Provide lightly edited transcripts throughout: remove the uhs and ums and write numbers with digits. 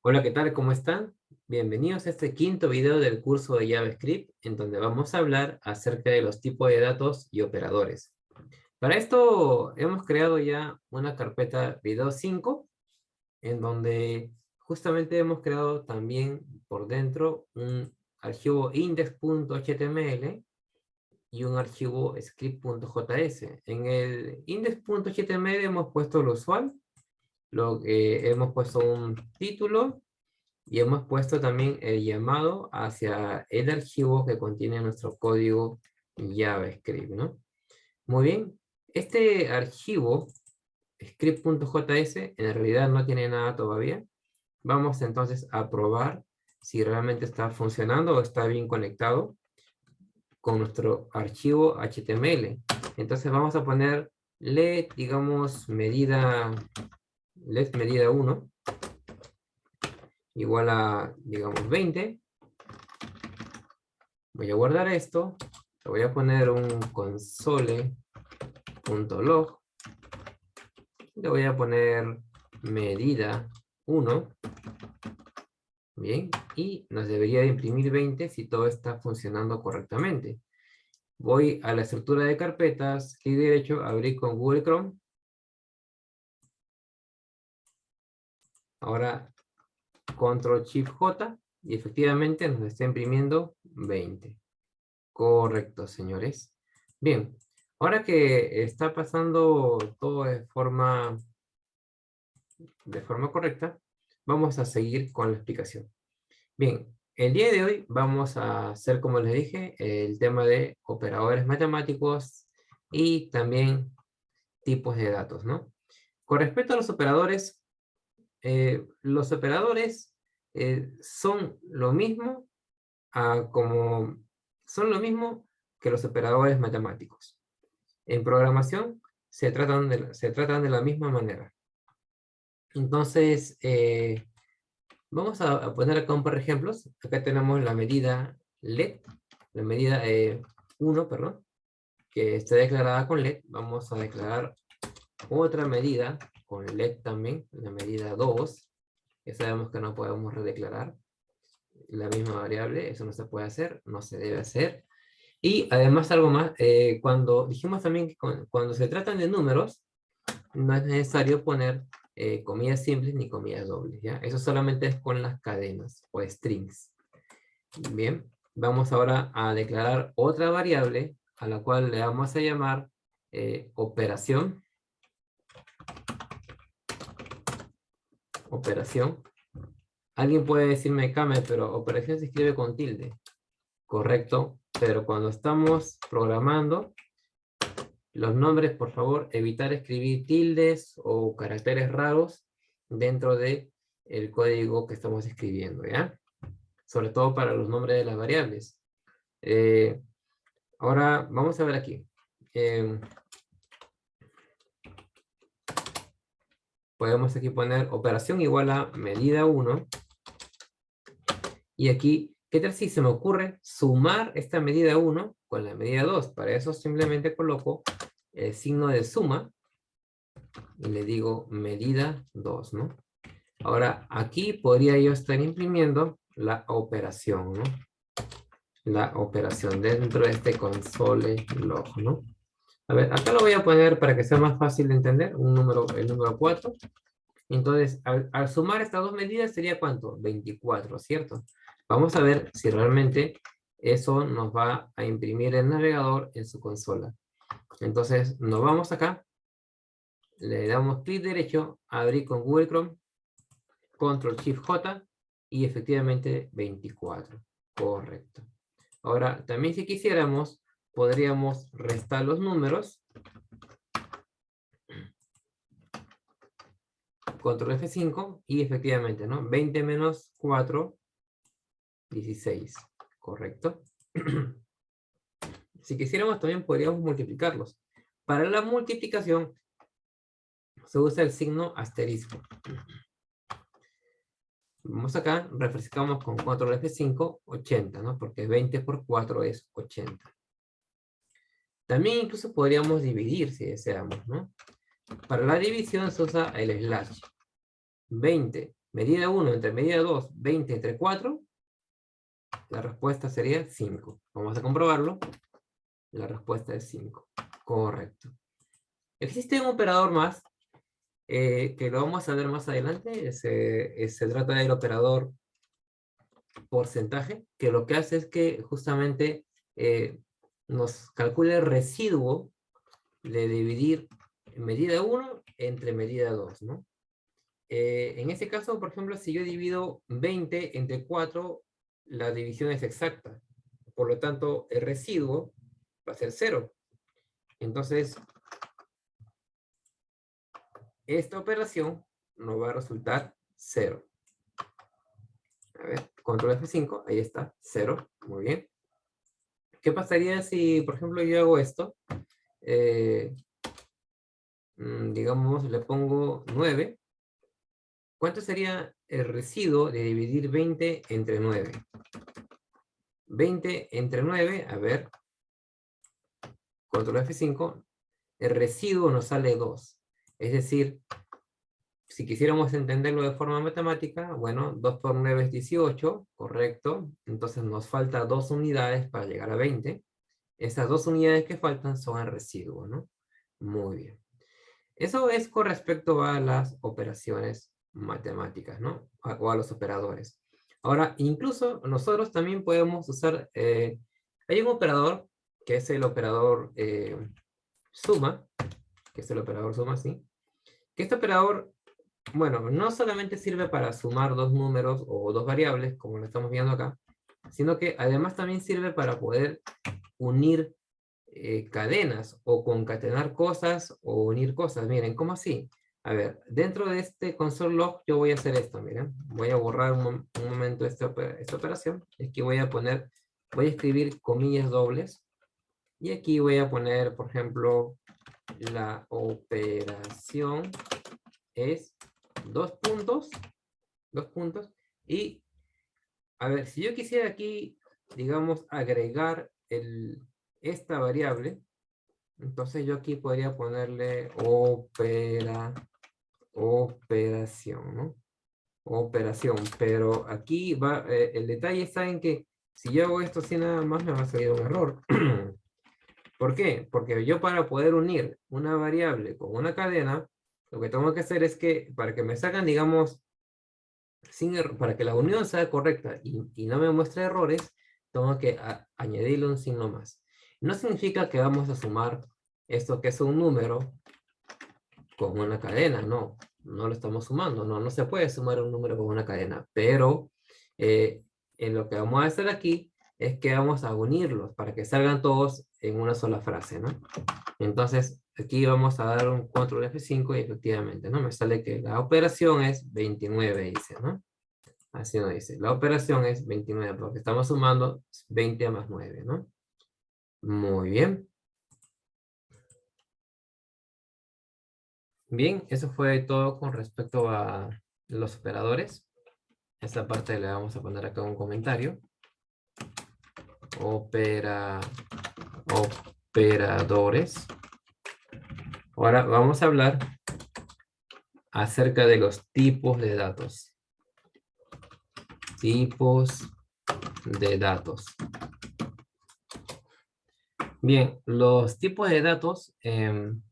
Hola, ¿qué tal? ¿Cómo están? Bienvenidos a este quinto video del curso de JavaScript, en donde vamos a hablar acerca de los tipos de datos y operadores. Para esto hemos creado ya una carpeta video 5, en donde justamente hemos creado también por dentro un archivo index.html y un archivo script.js. En el index.html hemos puesto lo usual, hemos puesto un título, y hemos puesto también el llamado hacia el archivo que contiene nuestro código JavaScript, ¿no? Muy bien. Este archivo, script.js, en realidad no tiene nada todavía. Vamos entonces a probar si realmente está funcionando o está bien conectado con nuestro archivo HTML. Entonces vamos a poner let, digamos, let medida 1, igual a, digamos, 20. Voy a guardar esto, le voy a poner un console.log, le voy a poner medida 1, bien, y nos debería de imprimir 20 si todo está funcionando correctamente. Voy a la estructura de carpetas, clic derecho, abrir con Google Chrome. Ahora Control-Shift-J y efectivamente nos está imprimiendo 20. Correcto, señores. Bien, ahora que está pasando todo de forma correcta, vamos a seguir con la explicación. Bien, el día de hoy vamos a hacer, como les dije, el tema de operadores matemáticos y también tipos de datos, ¿no? Con respecto a los operadores son lo mismo son lo mismo que los operadores matemáticos. En programación se tratan de la misma manera. Entonces, vamos a poner acá un par de ejemplos. Acá tenemos la medida let, la medida 1, perdón, que está declarada con let. Vamos a declarar otra medida con let también, la medida 2, que sabemos que no podemos redeclarar la misma variable. Eso no se puede hacer, no se debe hacer. Y además algo más, cuando dijimos también que cuando se tratan de números, no es necesario poner comillas simples ni comillas dobles, ¿ya? Eso solamente es con las cadenas o strings. Bien, vamos ahora a declarar otra variable a la cual le vamos a llamar operación. Operación. Alguien puede decirme, Kame, pero operación se escribe con tilde. Correcto, pero cuando estamos programando, los nombres, por favor, evitar escribir tildes o caracteres raros dentro de el código que estamos escribiendo, ¿ya? Sobre todo para los nombres de las variables. Ahora, vamos a ver aquí. Podemos aquí poner operación igual a medida 1. Y aquí, ¿qué tal si se me ocurre sumar esta medida 1 con la medida 2? Para eso simplemente coloco el signo de suma y le digo medida 2, ¿no? Ahora, aquí podría yo estar imprimiendo la operación, ¿no? La operación dentro de este console log, ¿no? A ver, acá lo voy a poner para que sea más fácil de entender, el número 4. Entonces, al sumar estas dos medidas sería ¿cuánto? 24, ¿cierto? Vamos a ver si realmente eso nos va a imprimir el navegador en su consola. Entonces, nos vamos acá, le damos clic derecho, abrir con Google Chrome, Control-Shift-J, y efectivamente 24. Correcto. Ahora, también si quisiéramos, podríamos restar los números. Control F5 y efectivamente, ¿no? 20 menos 4, 16. Correcto. Si quisiéramos, también podríamos multiplicarlos. Para la multiplicación, se usa el signo asterisco. Vamos acá, refrescamos con Control F5, 80, ¿no? Porque 20 por 4 es 80. También incluso podríamos dividir si deseamos, ¿no? Para la división se usa el slash. 20 medida 1 entre medida 2, 20 entre 4, la respuesta sería 5. Vamos a comprobarlo. La respuesta es 5. Correcto. Existe un operador más, que lo vamos a ver más adelante. Se trata del operador porcentaje, que lo que hace es que justamente nos calcula el residuo de dividir medida 1 entre medida 2, ¿no? En este caso, por ejemplo, si yo divido 20 entre 4, la división es exacta. Por lo tanto, el residuo va a ser 0. Entonces, esta operación nos va a resultar 0. A ver, control F5, ahí está, 0. Muy bien. ¿Qué pasaría si, por ejemplo, yo hago esto? Digamos, le pongo 9. ¿Cuánto sería el residuo de dividir 20 entre 9? 20 entre 9, a ver, control F5, el residuo nos sale 2. Es decir, si quisiéramos entenderlo de forma matemática, bueno, 2 por 9 es 18, correcto. Entonces nos falta 2 unidades para llegar a 20. Esas 2 unidades que faltan son el residuo, ¿no? Muy bien. Eso es con respecto a las operaciones matemáticas, ¿no? O a los operadores. Ahora, incluso nosotros también podemos usar, hay un operador que es el operador suma, que es el operador suma, ¿sí? Que este operador, bueno, no solamente sirve para sumar dos números o dos variables, como lo estamos viendo acá, sino que además también sirve para poder unir cadenas o concatenar cosas o unir cosas. Miren, ¿cómo así? A ver, dentro de este console log yo voy a hacer esto, miren. Voy a borrar un momento esta operación. Es que voy a escribir comillas dobles. Y aquí voy a poner, por ejemplo, la operación es dos puntos. Y, a ver, si yo quisiera aquí, digamos, agregar esta variable, entonces yo aquí podría ponerle operación, ¿no? Operación, pero aquí va, el detalle está en que si yo hago esto así nada más me va a salir un error. ¿Por qué? Porque yo para poder unir una variable con una cadena, lo que tengo que hacer es que para que me salgan, digamos, para que la unión sea correcta y no me muestre errores, tengo que añadirle un signo más. No significa que vamos a sumar esto que es un número con una cadena, no lo estamos sumando, no se puede sumar un número con una cadena, pero en lo que vamos a hacer aquí es que vamos a unirlos para que salgan todos en una sola frase, ¿no? Entonces, aquí vamos a dar un control F5 y efectivamente, ¿no? Me sale que la operación es 29, dice, ¿no? Así nos dice, la operación es 29, porque estamos sumando 20 más 9, ¿no? Muy bien. Bien, eso fue todo con respecto a los operadores. Esta parte le vamos a poner acá un comentario. Operadores. Ahora vamos a hablar acerca de los tipos de datos. Tipos de datos. Bien, los tipos de datos en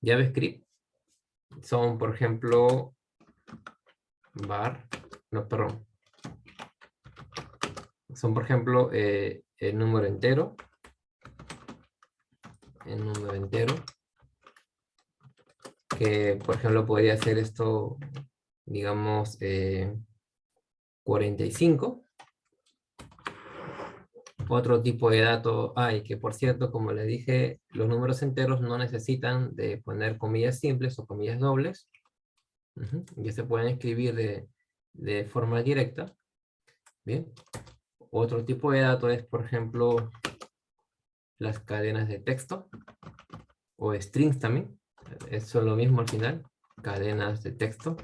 JavaScript son, por ejemplo, son, por ejemplo, el número entero. Que, por ejemplo, podría ser esto, digamos, 45. Otro tipo de dato, y que por cierto, como les dije, los números enteros no necesitan de poner comillas simples o comillas dobles. Ya se pueden escribir de forma directa. Bien. Otro tipo de dato es, por ejemplo, las cadenas de texto o strings también. Eso es lo mismo al final, cadenas de texto.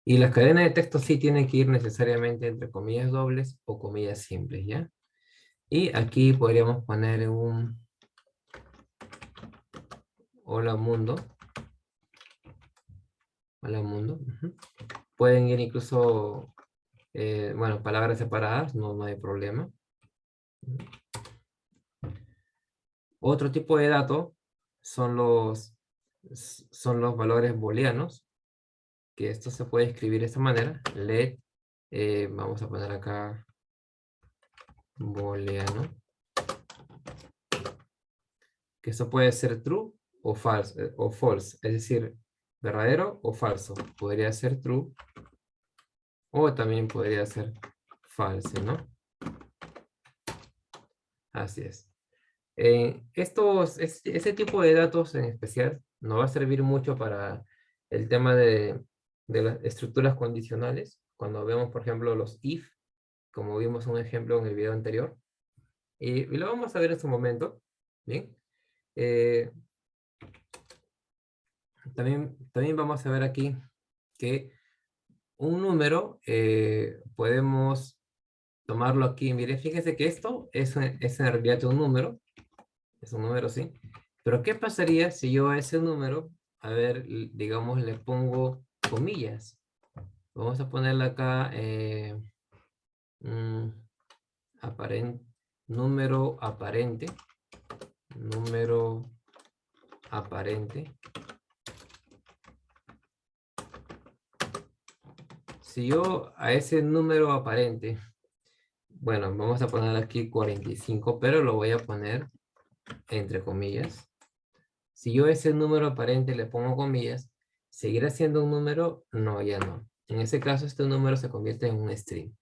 Y las cadenas de texto sí tienen que ir necesariamente entre comillas dobles o comillas simples, ¿ya? Y aquí podríamos poner Hola mundo. Hola mundo. Pueden ir incluso, bueno, palabras separadas, no hay problema. Otro tipo de dato son los valores booleanos, que esto se puede escribir de esta manera. Let, vamos a poner acá booleano, que esto puede ser true o false, es decir, verdadero o falso. Podría ser true o también podría ser false, ¿no? Así es. Ese tipo de datos en especial nos va a servir mucho para el tema de las estructuras condicionales. Cuando vemos, por ejemplo, los if, como vimos un ejemplo en el video anterior. Y lo vamos a ver en su momento. Bien. Eh, también vamos a ver aquí que un número podemos tomarlo aquí. Miren, fíjense que esto es en realidad un número. Es un número, sí. Pero ¿qué pasaría si yo a ese número, a ver, digamos, le pongo comillas? Vamos a ponerle acá mm, aparente, número aparente. Número aparente. Si yo a ese número aparente, bueno, vamos a poner aquí 45, pero lo voy a poner entre comillas. Si yo a ese número aparente le pongo comillas, ¿seguirá siendo un número? No, ya no. En ese caso, este número se convierte en un string.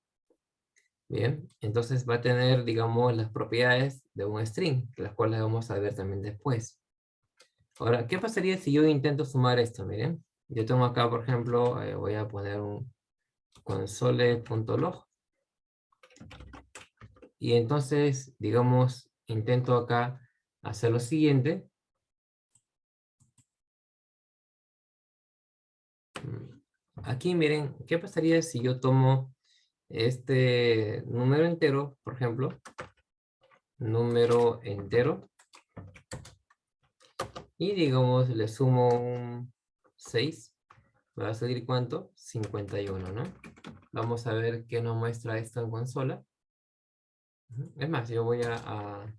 Bien, entonces va a tener, digamos, las propiedades de un string, las cuales vamos a ver también después. Ahora, ¿qué pasaría si yo intento sumar esto? Miren, yo tengo acá, por ejemplo, voy a poner un console.log. Y entonces, digamos, intento acá hacer lo siguiente. Aquí miren, ¿qué pasaría si yo tomo este número entero, por ejemplo? Número entero. Y digamos, le sumo un 6. ¿Me va a salir cuánto? 51, ¿no? Vamos a ver qué nos muestra esto en consola. Es más, yo voy a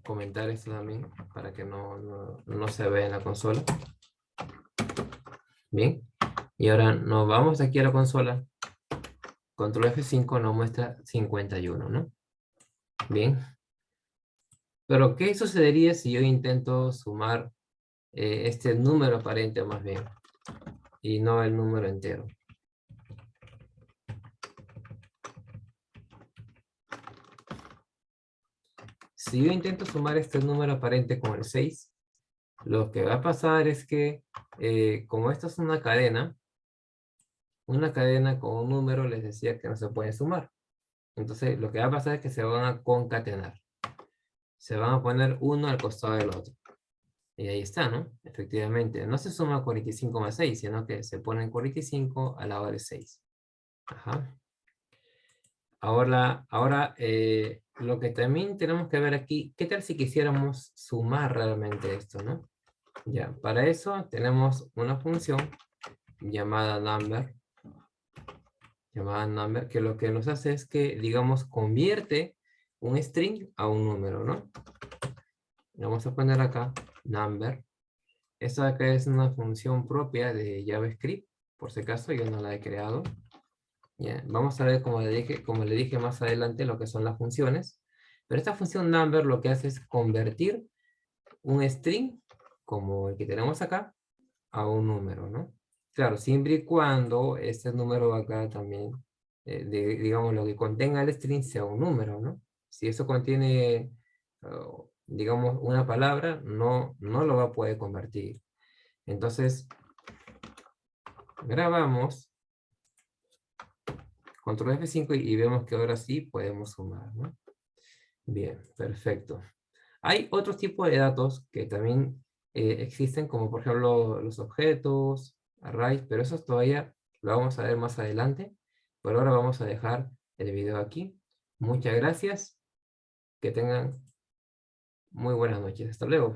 comentar esto también para que no se vea en la consola. Bien. Y ahora nos vamos aquí a la consola. Control F5 nos muestra 51, ¿no? Bien. Pero, ¿qué sucedería si yo intento sumar este número aparente más bien? Y no el número entero. Si yo intento sumar este número aparente con el 6, lo que va a pasar es que, como esto es una cadena con un número les decía que no se puede sumar. Entonces, lo que va a pasar es que se van a concatenar. Se van a poner uno al costado del otro. Y ahí está, ¿no? Efectivamente, no se suma 45 más 6, sino que se ponen 45 al lado de 6. Ajá. Ahora lo que también tenemos que ver aquí, ¿qué tal si quisiéramos sumar realmente esto, no? Ya, para eso tenemos una función llamada number, que lo que nos hace es que, digamos, convierte un string a un número, ¿no? Vamos a poner acá number. Esta acá es una función propia de JavaScript, por si acaso yo no la he creado. Ya, vamos a ver, como le dije más adelante, lo que son las funciones. Pero esta función number lo que hace es convertir un string, como el que tenemos acá, a un número, ¿no? Claro, siempre y cuando este número acá también, digamos, lo que contenga el string sea un número, ¿no? Si eso contiene, digamos, una palabra, no lo va a poder convertir. Entonces, grabamos, control F5 y vemos que ahora sí podemos sumar, ¿no? Bien, perfecto. Hay otros tipos de datos que también existen, como por ejemplo los objetos, arrays, pero esos todavía lo vamos a ver más adelante. Por ahora vamos a dejar el video aquí. Muchas gracias. Que tengan muy buenas noches. Hasta luego.